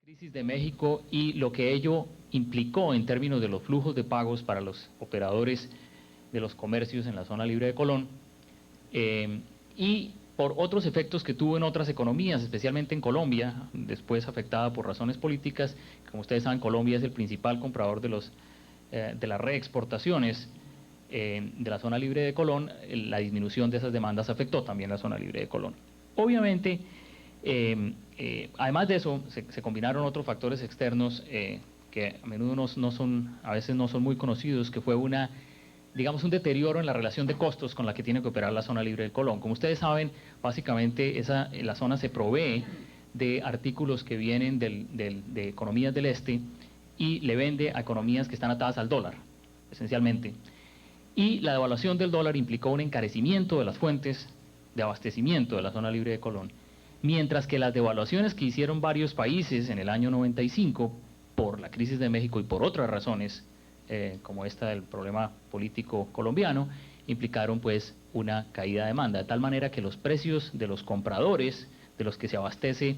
Crisis de México y lo que ello implicó en términos de los flujos de pagos para los operadores de los comercios en la zona libre de Colón, y por otros efectos que tuvo en otras economías, especialmente en Colombia, después afectada por razones políticas. Como ustedes saben, Colombia es el principal comprador de las reexportaciones de la zona libre de Colón. La disminución de esas demandas afectó también la zona libre de Colón. Obviamente, además de eso, se combinaron otros factores externos que a menudo a veces no son muy conocidos, que fue digamos, un deterioro en la relación de costos con la que tiene que operar la zona libre de Colón. Como ustedes saben, básicamente la zona se provee de artículos que vienen de economías del este y le vende a economías que están atadas al dólar, esencialmente. Y la devaluación del dólar implicó un encarecimiento de las fuentes de abastecimiento de la zona libre de Colón, mientras que las devaluaciones que hicieron varios países en el año 95 por la crisis de México y por otras razones, como esta del problema político colombiano, implicaron pues una caída de demanda, de tal manera que los precios de los compradores, de los que se abastece,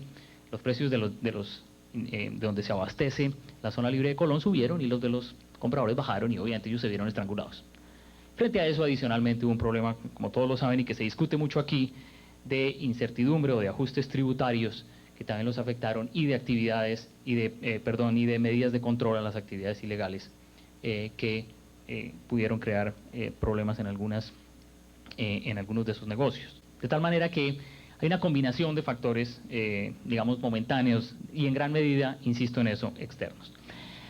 los precios de donde se abastece la zona libre de Colón subieron y los de los compradores bajaron, y obviamente ellos se vieron estrangulados. Frente a eso, adicionalmente, hubo un problema, como todos lo saben y que se discute mucho aquí, de incertidumbre o de ajustes tributarios que también los afectaron, y de actividades y de medidas de control a las actividades ilegales que pudieron crear problemas en algunos de sus negocios. De tal manera que hay una combinación de factores, digamos, momentáneos y en gran medida, insisto en eso, externos.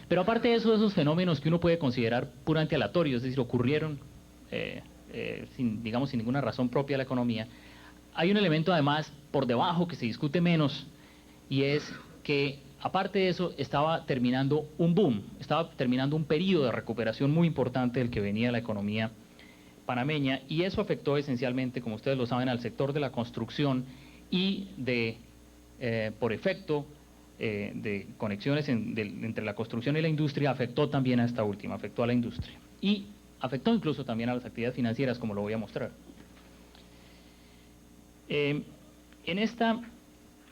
Pero aparte de eso, esos fenómenos que uno puede considerar puramente aleatorios, es decir, ocurrieron sin ninguna razón propia de la economía, hay un elemento además por debajo que se discute menos, y es que aparte de eso estaba terminando un boom, estaba terminando un periodo de recuperación muy importante del que venía la economía panameña, y eso afectó esencialmente, como ustedes lo saben, al sector de la construcción y por efecto de conexiones entre la construcción y la industria, afectó también a esta última, afectó a la industria y afectó incluso también a las actividades financieras, como lo voy a mostrar. En esta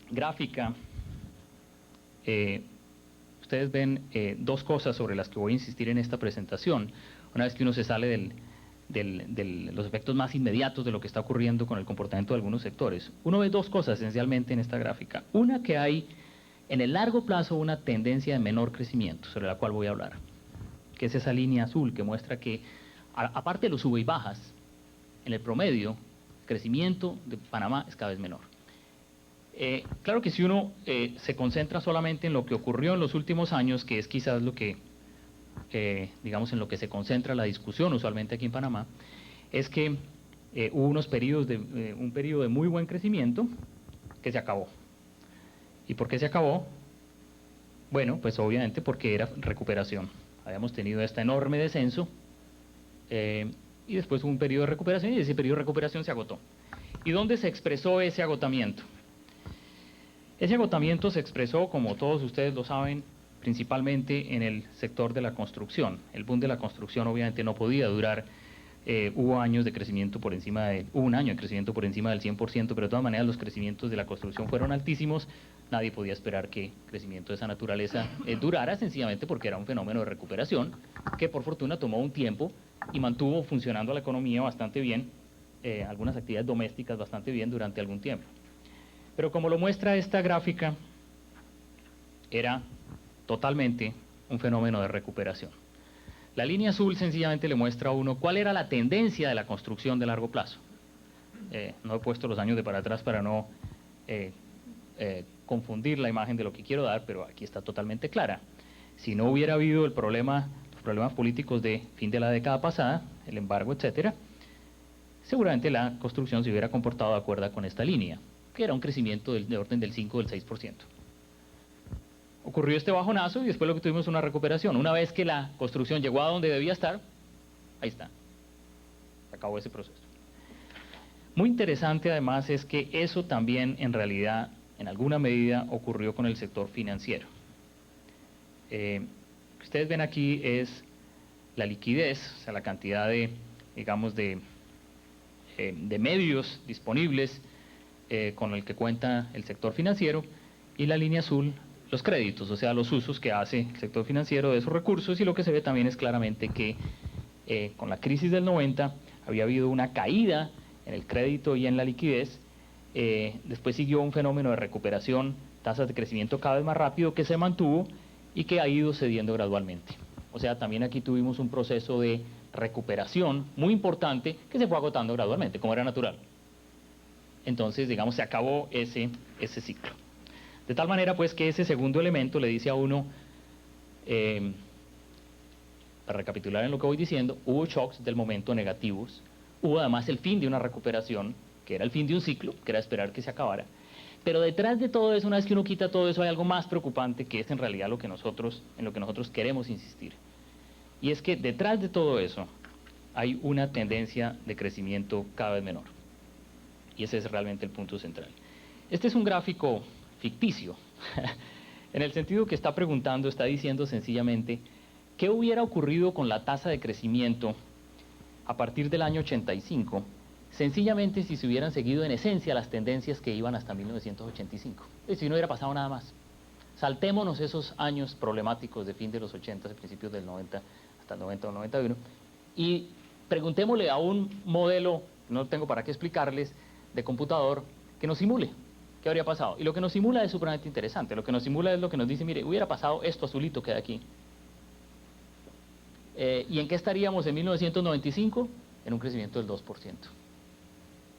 gráfica ustedes ven dos cosas sobre las que voy a insistir en esta presentación, una vez que uno se sale de los efectos más inmediatos de lo que está ocurriendo con el comportamiento de algunos sectores. Uno ve dos cosas esencialmente en esta gráfica. Una, que hay en el largo plazo una tendencia de menor crecimiento, sobre la cual voy a hablar, que es esa línea azul que muestra que, aparte de los sube y bajas, en el promedio, el crecimiento de Panamá es cada vez menor. Claro que si uno se concentra solamente en lo que ocurrió en los últimos años, que es quizás lo que, digamos, en lo que se concentra la discusión usualmente aquí en Panamá, es que hubo un periodo de muy buen crecimiento que se acabó. ¿Y por qué se acabó? Bueno, pues obviamente porque era recuperación. Habíamos tenido este enorme descenso y después hubo un periodo de recuperación, y ese periodo de recuperación se agotó. ¿Y dónde se expresó ese agotamiento? Ese agotamiento se expresó, como todos ustedes lo saben, principalmente en el sector de la construcción. El boom de la construcción obviamente no podía durar. Hubo un año de crecimiento por encima del 100%, pero de todas maneras los crecimientos de la construcción fueron altísimos. Nadie podía esperar que crecimiento de esa naturaleza durara, sencillamente porque era un fenómeno de recuperación que por fortuna tomó un tiempo y mantuvo funcionando la economía bastante bien, algunas actividades domésticas bastante bien durante algún tiempo. Pero como lo muestra esta gráfica, era totalmente un fenómeno de recuperación. La línea azul sencillamente le muestra a uno cuál era la tendencia de la construcción de largo plazo. No he puesto los años de para atrás para no confundir la imagen de lo que quiero dar, pero aquí está totalmente clara. Si no hubiera habido los problemas políticos de fin de la década pasada, el embargo, etcétera, seguramente la construcción se hubiera comportado de acuerdo con esta línea, que era un crecimiento de orden del 5 o del 6%. Ocurrió este bajonazo y después lo que tuvimos es una recuperación. Una vez que la construcción llegó a donde debía estar, ahí está, se acabó ese proceso. Muy interesante además es que eso también en realidad, en alguna medida, ocurrió con el sector financiero. Lo que ustedes ven aquí es la liquidez, o sea, la cantidad de, digamos, de medios disponibles con el que cuenta el sector financiero, y la línea azul los créditos, o sea, los usos que hace el sector financiero de esos recursos, y lo que se ve también es claramente que con la crisis del 90 había habido una caída en el crédito y en la liquidez, después siguió un fenómeno de recuperación, tasas de crecimiento cada vez más rápido que se mantuvo y que ha ido cediendo gradualmente. O sea, también aquí tuvimos un proceso de recuperación muy importante que se fue agotando gradualmente, como era natural. Entonces, digamos, se acabó ese ciclo. De tal manera, pues, que ese segundo elemento le dice a uno, para recapitular en lo que voy diciendo, hubo shocks del momento negativos, hubo además el fin de una recuperación, que era el fin de un ciclo, que era esperar que se acabara, pero detrás de todo eso, una vez que uno quita todo eso, hay algo más preocupante, que es en realidad en lo que nosotros queremos insistir. Y es que detrás de todo eso hay una tendencia de crecimiento cada vez menor. Y ese es realmente el punto central. Este es un gráfico ficticio, en el sentido que está preguntando, está diciendo sencillamente, ¿qué hubiera ocurrido con la tasa de crecimiento a partir del año 85? Sencillamente si se hubieran seguido en esencia las tendencias que iban hasta 1985. Es decir, no hubiera pasado nada más. Saltémonos esos años problemáticos de fin de los 80, de principios del 90, hasta el 90 o 91, y preguntémosle a un modelo, no tengo para qué explicarles, de computador, que nos simule qué habría pasado. Y lo que nos simula es supremamente interesante. Lo que nos simula es lo que nos dice, mire, hubiera pasado esto azulito que hay aquí. ¿Y en qué estaríamos en 1995? En un crecimiento del 2%.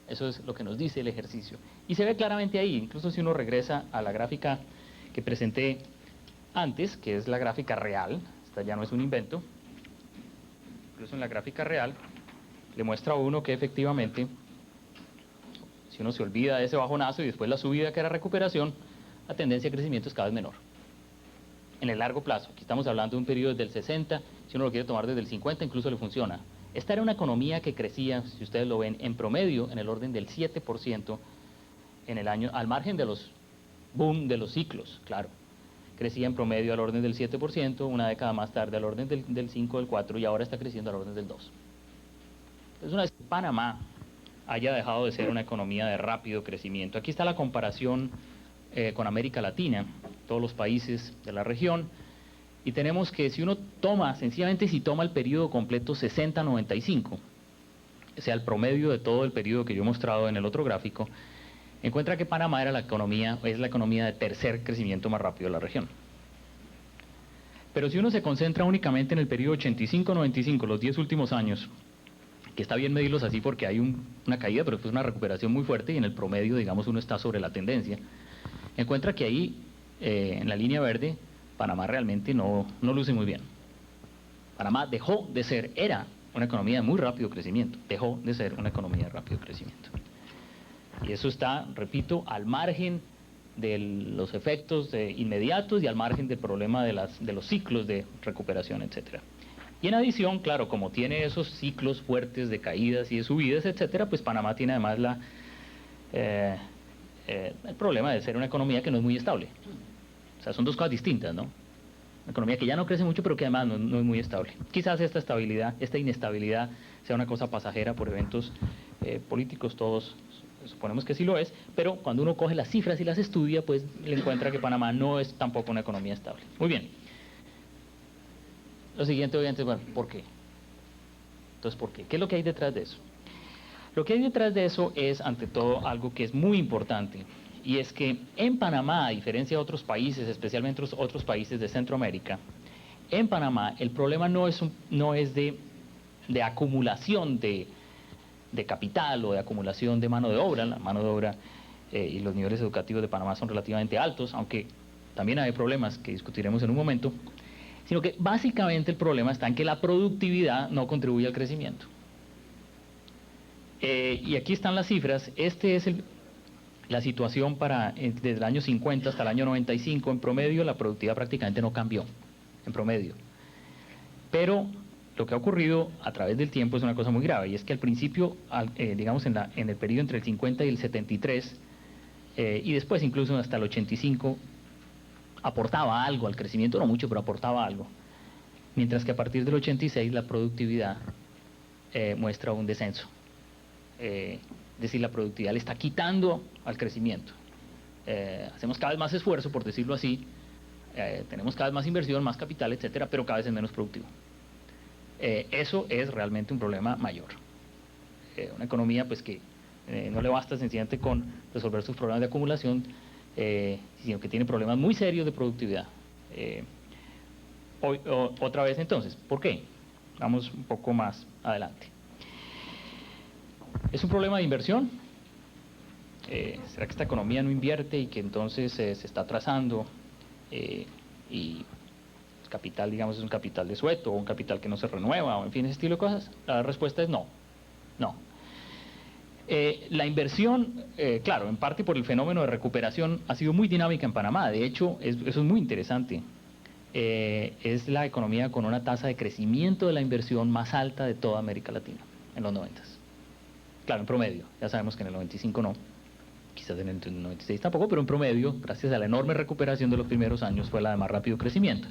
Eso es lo que nos dice el ejercicio. Y se ve claramente ahí, incluso si uno regresa a la gráfica que presenté antes, que es la gráfica real, esta ya no es un invento, incluso en la gráfica real, le muestra a uno que efectivamente, si uno se olvida de ese bajonazo y después la subida que era recuperación, la tendencia de crecimiento es cada vez menor. En el largo plazo, aquí estamos hablando de un periodo desde el 60, si uno lo quiere tomar desde el 50, incluso le funciona. Esta era una economía que crecía, si ustedes lo ven, en promedio, en el orden del 7% en el año, al margen de los boom de los ciclos, claro. Crecía en promedio al orden del 7%, una década más tarde al orden del 5, del 4, y ahora está creciendo al orden del 2%. Entonces, una vez que Panamá haya dejado de ser una economía de rápido crecimiento, aquí está la comparación con América Latina, todos los países de la región, y tenemos que si uno toma, sencillamente si toma el periodo completo 60-95, o sea, el promedio de todo el periodo que yo he mostrado en el otro gráfico, encuentra que Panamá es la economía de tercer crecimiento más rápido de la región. Pero si uno se concentra únicamente en el periodo 85-95, los 10 últimos años, que está bien medirlos así porque hay una caída, pero después una recuperación muy fuerte, y en el promedio, digamos, uno está sobre la tendencia, encuentra que ahí, en la línea verde, Panamá realmente no luce muy bien. Panamá dejó de ser, era una economía de muy rápido crecimiento, dejó de ser una economía de rápido crecimiento. Y eso está, repito, al margen de los efectos inmediatos y al margen del problema de los ciclos de recuperación, etcétera. Y en adición, claro, como tiene esos ciclos fuertes de caídas y de subidas, etcétera, pues Panamá tiene además el problema de ser una economía que no es muy estable. O sea, son dos cosas distintas, ¿no? Una economía que ya no crece mucho, pero que además no es muy estable. Quizás esta inestabilidad sea una cosa pasajera por eventos políticos, todos suponemos que sí lo es, pero cuando uno coge las cifras y las estudia, pues le encuentra que Panamá no es tampoco una economía estable. Muy bien. Lo siguiente, obviamente, bueno, ¿por qué? Entonces, ¿por qué? ¿Qué es lo que hay detrás de eso? Lo que hay detrás de eso es, ante todo, algo que es muy importante, y es que en Panamá, a diferencia de otros países, especialmente otros países de Centroamérica, en Panamá el problema no es de acumulación de capital o de acumulación de mano de obra. La mano de obra y los niveles educativos de Panamá son relativamente altos, aunque también hay problemas que discutiremos en un momento, sino que básicamente el problema está en que la productividad no contribuye al crecimiento. Y aquí están las cifras. Este es la situación desde el año 50 hasta el año 95. En promedio la productividad prácticamente no cambió, en promedio. Pero lo que ha ocurrido a través del tiempo es una cosa muy grave, y es que al principio, digamos en el periodo entre el 50 y el 73, y después incluso hasta el 85, aportaba algo al crecimiento, no mucho, pero aportaba algo. Mientras que a partir del 86 la productividad muestra un descenso. Es decir, la productividad le está quitando al crecimiento. Hacemos cada vez más esfuerzo, por decirlo así, tenemos cada vez más inversión, más capital, etcétera, pero cada vez es menos productivo. Eso es realmente un problema mayor. Una economía pues que no le basta sencillamente con resolver sus problemas de acumulación, sino que tiene problemas muy serios de productividad. Otra vez entonces, ¿por qué? Vamos un poco más adelante. ¿Es un problema de inversión? ¿Será que esta economía no invierte y que entonces se está atrasando y el capital, digamos, es un capital desueto o un capital que no se renueva o en fin, ese estilo de cosas? La respuesta es no, no. La inversión, claro, en parte por el fenómeno de recuperación ha sido muy dinámica en Panamá, de hecho eso es muy interesante. Es la economía con una tasa de crecimiento de la inversión más alta de toda América Latina en los 90. Claro, en promedio, ya sabemos que en el 95 no, quizás en el 96 tampoco, pero en promedio, gracias a la enorme recuperación de los primeros años, fue la de más rápido crecimiento.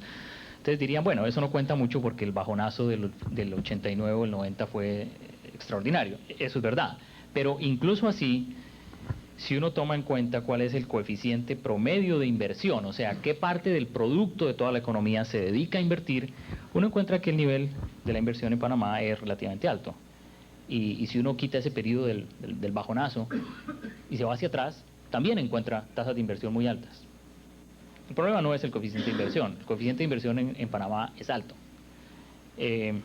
Entonces dirían, bueno, eso no cuenta mucho porque el bajonazo del 89 o el 90 fue extraordinario. Eso es verdad, pero incluso así, si uno toma en cuenta cuál es el coeficiente promedio de inversión, o sea, qué parte del producto de toda la economía se dedica a invertir, uno encuentra que el nivel de la inversión en Panamá es relativamente alto. Y si uno quita ese periodo del bajonazo y se va hacia atrás, también encuentra tasas de inversión muy altas. El problema no es el coeficiente de inversión. El coeficiente de inversión en Panamá es alto. De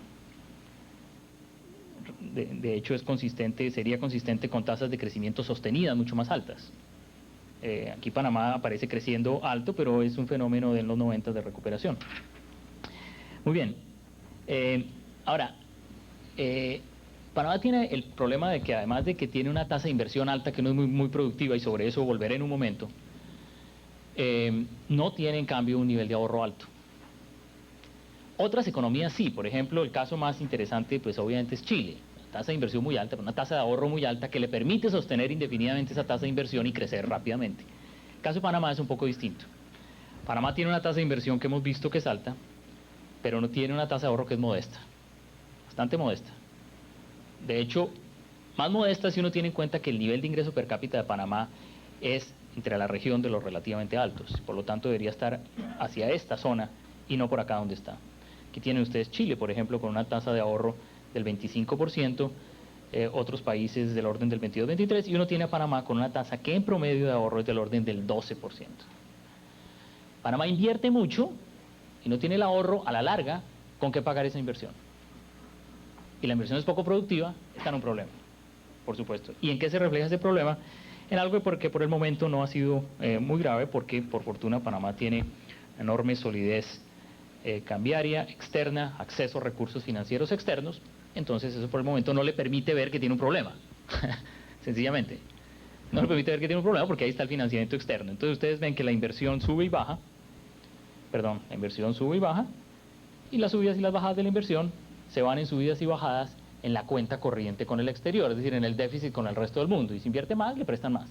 hecho, sería consistente con tasas de crecimiento sostenidas mucho más altas. Aquí Panamá aparece creciendo alto, pero es un fenómeno de los 90 de recuperación. Muy bien. Ahora, Panamá tiene el problema de que además de que tiene una tasa de inversión alta que no es muy productiva, y sobre eso volveré en un momento, no tiene en cambio un nivel de ahorro alto. Otras economías sí, por ejemplo, el caso más interesante pues obviamente es Chile, una tasa de inversión muy alta, pero una tasa de ahorro muy alta que le permite sostener indefinidamente esa tasa de inversión y crecer rápidamente. El caso de Panamá es un poco distinto. Panamá tiene una tasa de inversión que hemos visto que es alta, pero no tiene una tasa de ahorro que es modesta, bastante modesta. De hecho, más modesta si uno tiene en cuenta que el nivel de ingreso per cápita de Panamá es entre la región de los relativamente altos, por lo tanto debería estar hacia esta zona y no por acá donde está. Aquí tienen ustedes Chile, por ejemplo, con una tasa de ahorro del 25%, otros países del orden del 22-23%, y uno tiene a Panamá con una tasa que en promedio de ahorro es del orden del 12%. Panamá invierte mucho y no tiene el ahorro a la larga con qué pagar esa inversión. Y la inversión es poco productiva, está en un problema, por supuesto. ¿Y en qué se refleja ese problema? En algo que por el momento no ha sido muy grave, porque por fortuna Panamá tiene enorme solidez cambiaria externa, acceso a recursos financieros externos, entonces eso por el momento no le permite ver que tiene un problema, sencillamente. No le permite ver que tiene un problema porque ahí está el financiamiento externo. Entonces ustedes ven que la inversión sube y baja, y las subidas y las bajadas de la inversión se van en subidas y bajadas en la cuenta corriente con el exterior, es decir, en el déficit con el resto del mundo. Y si invierte más, le prestan más.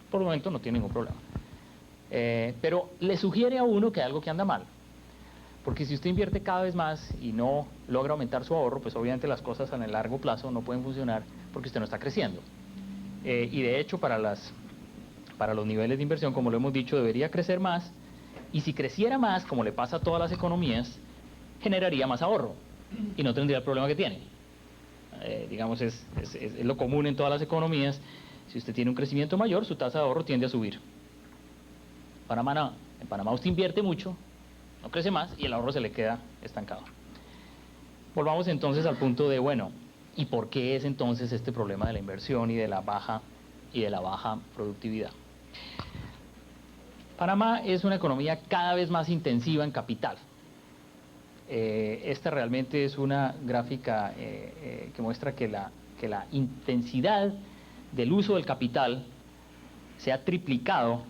Por el momento no tiene ningún problema. Pero le sugiere a uno que hay algo que anda mal. Porque si usted invierte cada vez más y no logra aumentar su ahorro, pues obviamente las cosas en el largo plazo no pueden funcionar porque usted no está creciendo. Y de hecho para los niveles de inversión, como lo hemos dicho, debería crecer más. Y si creciera más, como le pasa a todas las economías, generaría más ahorro y no tendría el problema que tiene. Digamos, es lo común en todas las economías. Si usted tiene un crecimiento mayor, su tasa de ahorro tiende a subir. Panamá no. En Panamá usted invierte mucho, no crece más y el ahorro se le queda estancado. Volvamos entonces al punto de, bueno, ¿y por qué es entonces este problema de la inversión y de la baja productividad? Panamá es una economía cada vez más intensiva en capital. Esta realmente es una gráfica que muestra que la intensidad del uso del capital se ha triplicado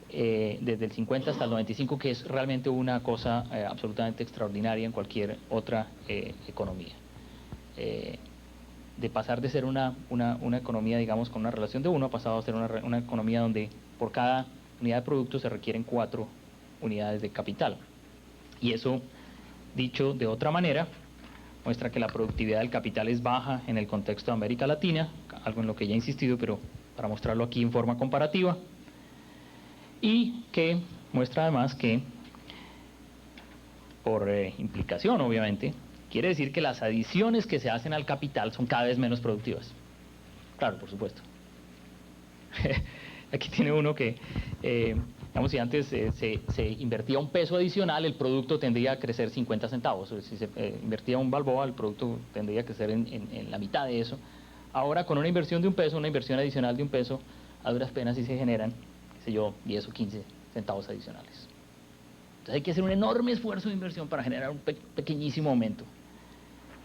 desde el 50 hasta el 95, que es realmente una cosa absolutamente extraordinaria en cualquier otra economía. De pasar de ser una economía, digamos, con una relación de 1, ha pasado a ser una economía donde por cada unidad de producto se requieren 4 unidades de capital. Y eso, dicho de otra manera, muestra que la productividad del capital es baja en el contexto de América Latina, algo en lo que ya he insistido, pero para mostrarlo aquí en forma comparativa, y que muestra además que por implicación, obviamente, quiere decir que las adiciones que se hacen al capital son cada vez menos productivas. Claro, por supuesto. Aquí tiene uno que, digamos, si antes se invertía un peso adicional, el producto tendría a crecer 50 centavos. Si se invertía un balboa, el producto tendría a crecer en la mitad de eso. Ahora, con una inversión de un peso, una inversión adicional de un peso, a duras penas sí se generan, qué sé yo, 10 o 15 centavos adicionales. Entonces hay que hacer un enorme esfuerzo de inversión para generar un pequeñísimo aumento.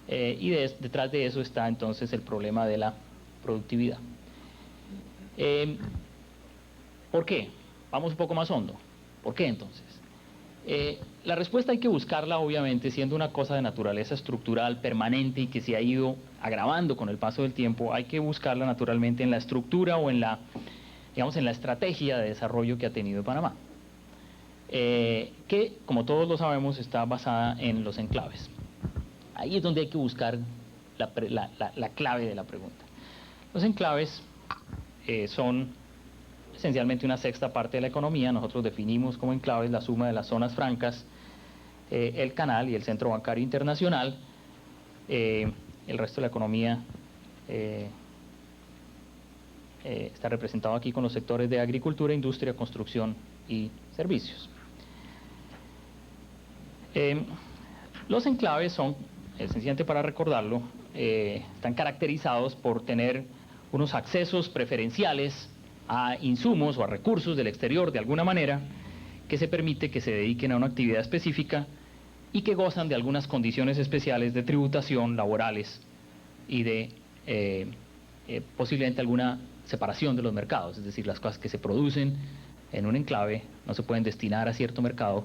Y detrás de eso está entonces el problema de la productividad. ¿Por qué? Vamos un poco más hondo. ¿Por qué entonces? La respuesta hay que buscarla, obviamente, siendo una cosa de naturaleza estructural permanente y que se ha ido agravando con el paso del tiempo, hay que buscarla naturalmente en la estructura o en la, digamos, en la estrategia de desarrollo que ha tenido Panamá, que, como todos lo sabemos, está basada en los enclaves. Ahí es donde hay que buscar la clave de la pregunta. Los enclaves son esencialmente una sexta parte de la economía. Nosotros definimos como enclaves la suma de las zonas francas, el canal y el centro bancario internacional. El resto de la economía está representado aquí con los sectores de agricultura, industria, construcción y servicios. Los enclaves son, sencillamente para recordarlo, están caracterizados por tener unos accesos preferenciales a insumos o a recursos del exterior de alguna manera, que se permite que se dediquen a una actividad específica y que gozan de algunas condiciones especiales de tributación, laborales y de posiblemente alguna separación de los mercados, es decir, las cosas que se producen en un enclave no se pueden destinar a cierto mercado,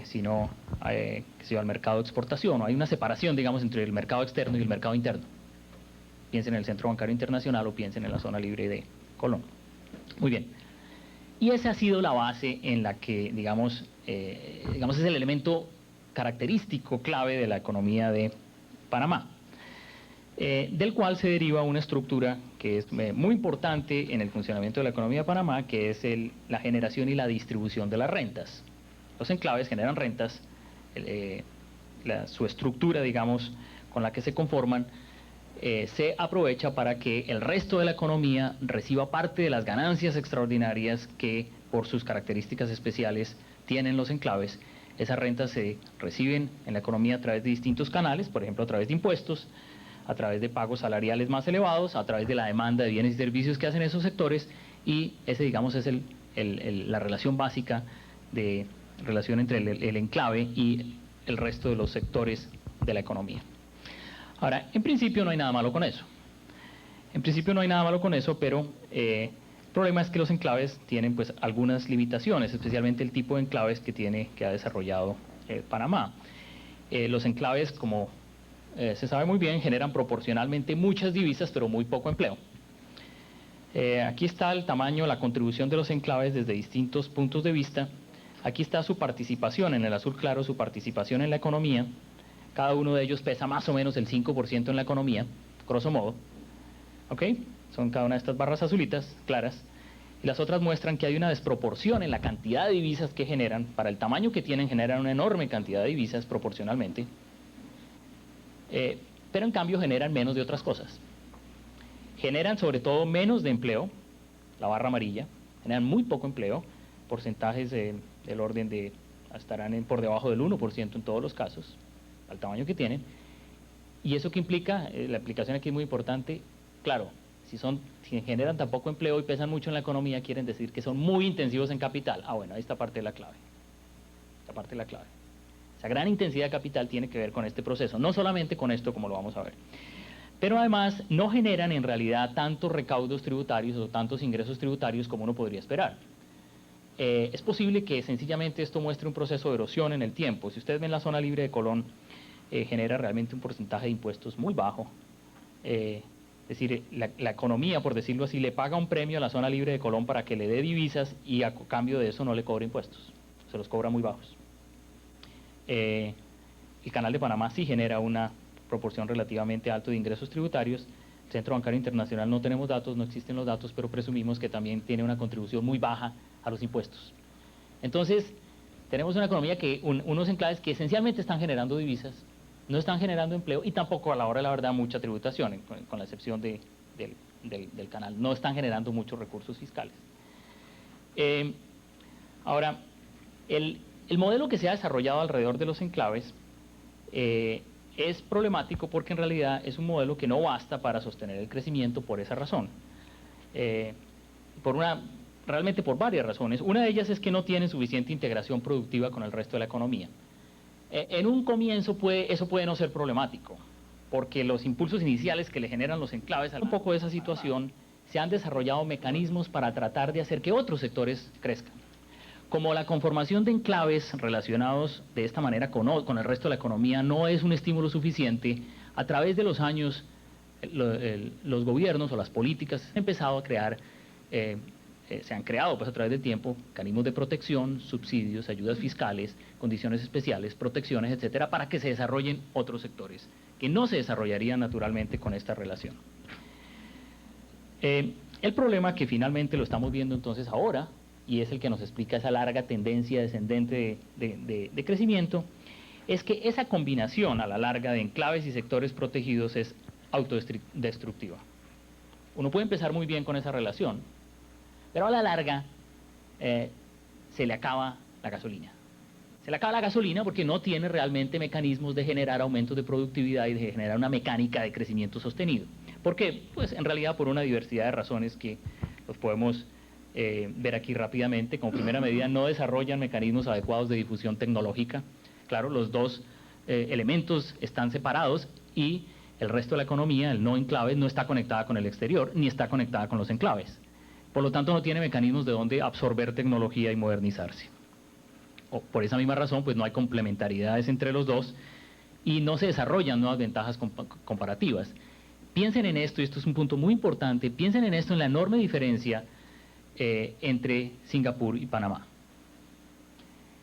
sino que se va al mercado de exportación, o hay una separación, digamos, entre el mercado externo y el mercado interno. Piensen en el Centro Bancario Internacional o piensen en la zona libre de Colón. Muy bien. Y esa ha sido la base en la que, digamos, es el elemento característico clave de la economía de Panamá, del cual se deriva una estructura que es muy importante en el funcionamiento de la economía de Panamá, que es la generación y la distribución de las rentas. Los enclaves generan rentas, su estructura, digamos, con la que se conforman, se aprovecha para que el resto de la economía reciba parte de las ganancias extraordinarias que, por sus características especiales, tienen los enclaves. Esas rentas se reciben en la economía a través de distintos canales, por ejemplo, a través de impuestos, a través de pagos salariales más elevados, a través de la demanda de bienes y servicios que hacen esos sectores, y ese, digamos, es la relación básica de relación entre el enclave y el resto de los sectores de la economía. Ahora, en principio no hay nada malo con eso. En principio no hay nada malo con eso, pero el problema es que los enclaves tienen pues algunas limitaciones, especialmente el tipo de enclaves que ha desarrollado Panamá. Los enclaves, como se sabe muy bien, generan proporcionalmente muchas divisas, pero muy poco empleo. Aquí está el tamaño, la contribución de los enclaves desde distintos puntos de vista. Aquí está su participación, en el azul claro, su participación en la economía. Cada uno de ellos pesa más o menos el 5% en la economía, grosso modo. ¿Ok? Son cada una de estas barras azulitas, claras. Y las otras muestran que hay una desproporción en la cantidad de divisas que generan. Para el tamaño que tienen, generan una enorme cantidad de divisas proporcionalmente. Pero en cambio generan menos de otras cosas. Generan sobre todo menos de empleo, la barra amarilla. Generan muy poco empleo, porcentajes del orden de, estarán por debajo del 1% en todos los casos, al tamaño que tienen. ¿Y eso qué implica? La aplicación aquí es muy importante. Claro, si generan tan poco empleo y pesan mucho en la economía, quieren decir que son muy intensivos en capital. Ah, bueno, ahí está parte de la clave. Esta parte de la clave. Esa gran intensidad de capital tiene que ver con este proceso, no solamente con esto, como lo vamos a ver. Pero además no generan en realidad tantos recaudos tributarios o tantos ingresos tributarios como uno podría esperar. Es posible que sencillamente esto muestre un proceso de erosión en el tiempo. Si ustedes ven la zona libre de Colón, genera realmente un porcentaje de impuestos muy bajo. Es decir, la economía, por decirlo así, le paga un premio a la zona libre de Colón para que le dé divisas y a cambio de eso no le cobra impuestos. Se los cobra muy bajos. El Canal de Panamá sí genera una proporción relativamente alta de ingresos tributarios. El Centro Bancario Internacional no tenemos datos, no existen los datos, pero presumimos que también tiene una contribución muy baja a los impuestos. Entonces, tenemos una economía que, unos enclaves que esencialmente están generando divisas, no están generando empleo y tampoco a la hora de la verdad mucha tributación, con la excepción del canal, no están generando muchos recursos fiscales. Ahora, el modelo que se ha desarrollado alrededor de los enclaves es problemático porque en realidad es un modelo que no basta para sostener el crecimiento por esa razón. Realmente por varias razones. Una de ellas es que no tienen suficiente integración productiva con el resto de la economía. En un comienzo eso puede no ser problemático, porque los impulsos iniciales que le generan los enclaves, un poco de esa situación, se han desarrollado mecanismos para tratar de hacer que otros sectores crezcan. Como la conformación de enclaves relacionados de esta manera con el resto de la economía no es un estímulo suficiente, a través de los años los gobiernos o las políticas han empezado a crear, se han creado pues a través del tiempo mecanismos de protección, subsidios, ayudas fiscales, condiciones especiales, protecciones, etcétera, para que se desarrollen otros sectores que no se desarrollarían naturalmente con esta relación. El problema que finalmente lo estamos viendo entonces ahora, y es el que nos explica esa larga tendencia descendente de crecimiento, es que esa combinación a la larga de enclaves y sectores protegidos es autodestructiva. Uno puede empezar muy bien con esa relación, pero a la larga se le acaba la gasolina. Se le acaba la gasolina porque no tiene realmente mecanismos de generar aumentos de productividad y de generar una mecánica de crecimiento sostenido. ¿Por qué? Pues en realidad por una diversidad de razones que los podemos ver aquí rápidamente. Como primera medida, no desarrollan mecanismos adecuados de difusión tecnológica. Claro, los dos elementos están separados y el resto de la economía, el no enclaves, no está conectada con el exterior ni está conectada con los enclaves. Por lo tanto, no tiene mecanismos de donde absorber tecnología y modernizarse. Por esa misma razón, pues no hay complementariedades entre los dos y no se desarrollan nuevas ventajas comparativas. Piensen en esto, y esto es un punto muy importante, piensen en esto, en la enorme diferencia entre Singapur y Panamá.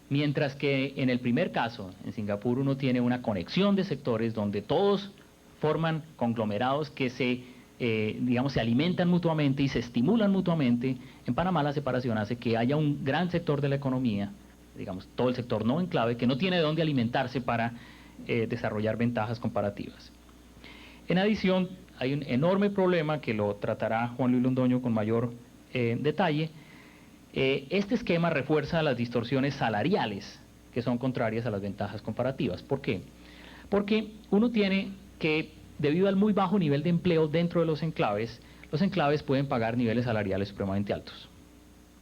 Mientras que en el primer caso, en Singapur, uno tiene una conexión de sectores donde todos forman conglomerados que se alimentan mutuamente y se estimulan mutuamente. En Panamá la separación hace que haya un gran sector de la economía, digamos todo el sector no enclave, que no tiene de dónde alimentarse para desarrollar ventajas comparativas. En adición, hay un enorme problema que lo tratará Juan Luis Londoño con mayor detalle. Este esquema refuerza las distorsiones salariales que son contrarias a las ventajas comparativas. ¿Por qué? Porque uno tiene que, debido al muy bajo nivel de empleo dentro de los enclaves pueden pagar niveles salariales supremamente altos.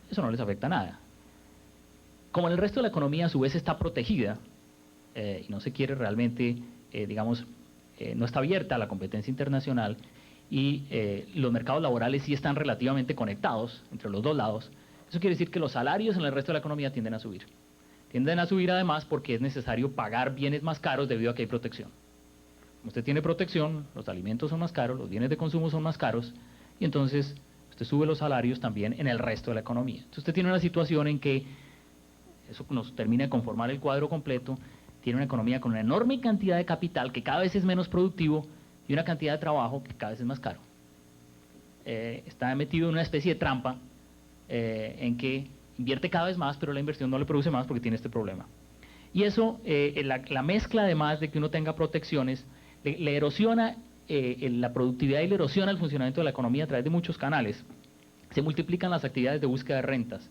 Eso no les afecta nada. Como en el resto de la economía a su vez está protegida y no se quiere realmente, no está abierta a la competencia internacional, y los mercados laborales sí están relativamente conectados entre los dos lados, eso quiere decir que los salarios en el resto de la economía tienden a subir. Tienden a subir además porque es necesario pagar bienes más caros debido a que hay protección. Como usted tiene protección, los alimentos son más caros, los bienes de consumo son más caros, y entonces usted sube los salarios también en el resto de la economía. Entonces usted tiene una situación en que eso nos termina de conformar el cuadro completo, tiene una economía con una enorme cantidad de capital que cada vez es menos productivo, y una cantidad de trabajo que cada vez es más caro. Está metido en una especie de trampa en que invierte cada vez más, pero la inversión no le produce más porque tiene este problema. Y eso, la mezcla además de que uno tenga protecciones, le erosiona la productividad y le erosiona el funcionamiento de la economía a través de muchos canales. Se multiplican las actividades de búsqueda de rentas.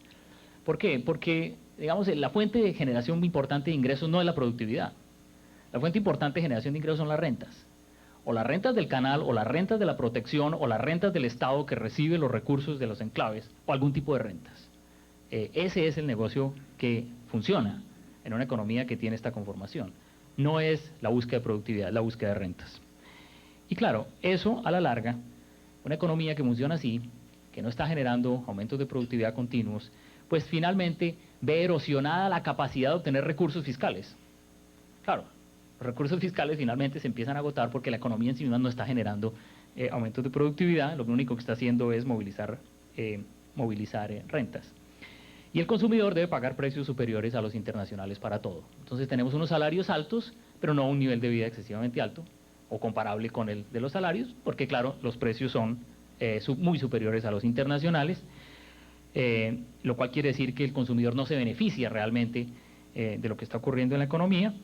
¿Por qué? Porque, la fuente de generación importante de ingresos no es la productividad. La fuente importante de generación de ingresos son las rentas. O las rentas del canal, o las rentas de la protección, o las rentas del Estado que recibe los recursos de los enclaves, o algún tipo de rentas. Ese es el negocio que funciona en una economía que tiene esta conformación. No es la búsqueda de productividad, es la búsqueda de rentas. Y claro, eso a la larga, una economía que funciona así, que no está generando aumentos de productividad continuos, pues finalmente ve erosionada la capacidad de obtener recursos fiscales. Claro, los recursos fiscales finalmente se empiezan a agotar porque la economía en sí misma no está generando aumentos de productividad, lo único que está haciendo es movilizar rentas. Y el consumidor debe pagar precios superiores a los internacionales para todo. Entonces tenemos unos salarios altos, pero no un nivel de vida excesivamente alto, o comparable con el de los salarios, porque claro, los precios son muy superiores a los internacionales, lo cual quiere decir que el consumidor no se beneficia realmente de lo que está ocurriendo en la economía,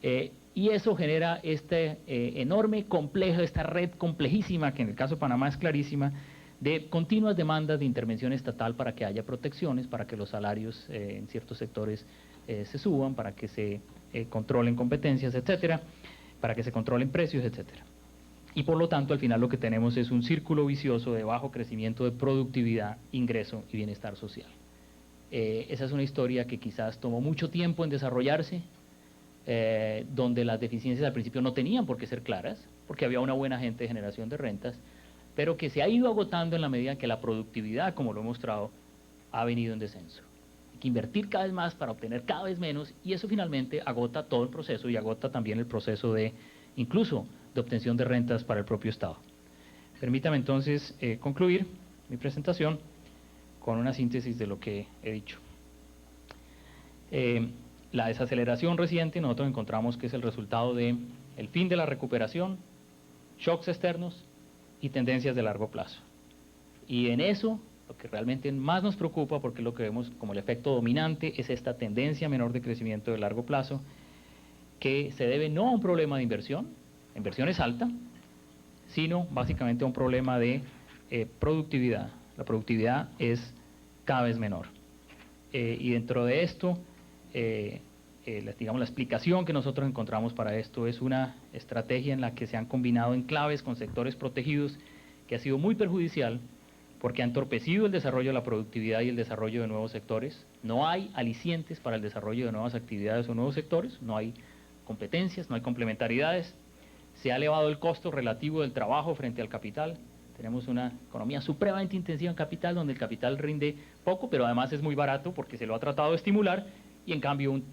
y eso genera este enorme complejo, esta red complejísima, que en el caso de Panamá es clarísima, de continuas demandas de intervención estatal para que haya protecciones, para que los salarios en ciertos sectores se suban, para que se controlen competencias, etcétera, para que se controlen precios, etcétera. Y por lo tanto, al final lo que tenemos es un círculo vicioso de bajo crecimiento de productividad, ingreso y bienestar social. Esa es una historia que quizás tomó mucho tiempo en desarrollarse, donde las deficiencias al principio no tenían por qué ser claras, porque había una buena agente de generación de rentas, pero que se ha ido agotando en la medida que la productividad, como lo he mostrado, ha venido en descenso. Hay que invertir cada vez más para obtener cada vez menos, y eso finalmente agota todo el proceso y agota también el proceso de, incluso, de obtención de rentas para el propio Estado. Permítame entonces concluir mi presentación con una síntesis de lo que he dicho. La desaceleración reciente nosotros encontramos que es el resultado del fin de la recuperación, shocks externos y tendencias de largo plazo. Y en eso, lo que realmente más nos preocupa, porque lo que vemos como el efecto dominante, es esta tendencia menor de crecimiento de largo plazo, que se debe no a un problema de inversión es alta, sino básicamente a un problema de productividad. La productividad es cada vez menor. Y dentro de esto, digamos, la explicación que nosotros encontramos para esto es una estrategia en la que se han combinado enclaves con sectores protegidos, que ha sido muy perjudicial porque ha entorpecido el desarrollo de la productividad y el desarrollo de nuevos sectores. No hay alicientes para el desarrollo de nuevas actividades o nuevos sectores, no hay competencias, no hay complementariedades. Se ha elevado el costo relativo del trabajo frente al capital. Tenemos una economía supremamente intensiva en capital, donde el capital rinde poco, pero además es muy barato porque se lo ha tratado de estimular, y en cambio un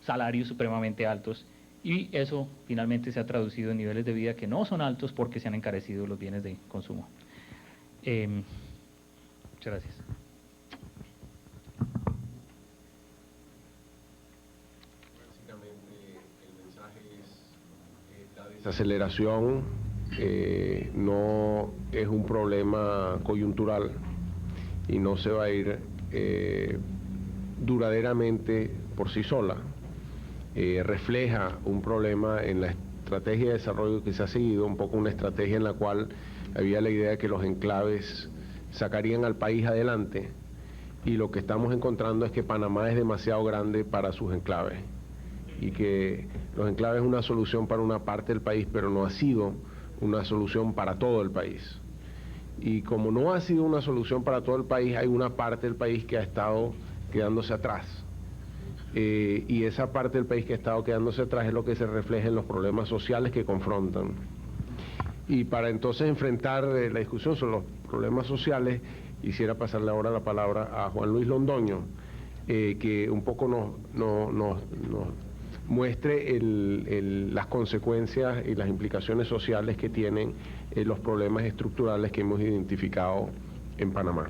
salarios supremamente altos, y eso finalmente se ha traducido en niveles de vida que no son altos porque se han encarecido los bienes de consumo. Muchas gracias. Básicamente el mensaje es la desaceleración no es un problema coyuntural y no se va a ir duraderamente por sí sola. Refleja un problema en la estrategia de desarrollo que se ha seguido, un poco una estrategia en la cual había la idea de que los enclaves sacarían al país adelante, y lo que estamos encontrando es que Panamá es demasiado grande para sus enclaves, y que los enclaves es una solución para una parte del país, pero no ha sido una solución para todo el país. Y como no ha sido una solución para todo el país, hay una parte del país que ha estado quedándose atrás. Y esa parte del país que ha estado quedándose atrás es lo que se refleja en los problemas sociales que confrontan. Y para entonces enfrentar la discusión sobre los problemas sociales, quisiera pasarle ahora la palabra a Juan Luis Londoño, que un poco nos muestre las consecuencias y las implicaciones sociales que tienen los problemas estructurales que hemos identificado en Panamá.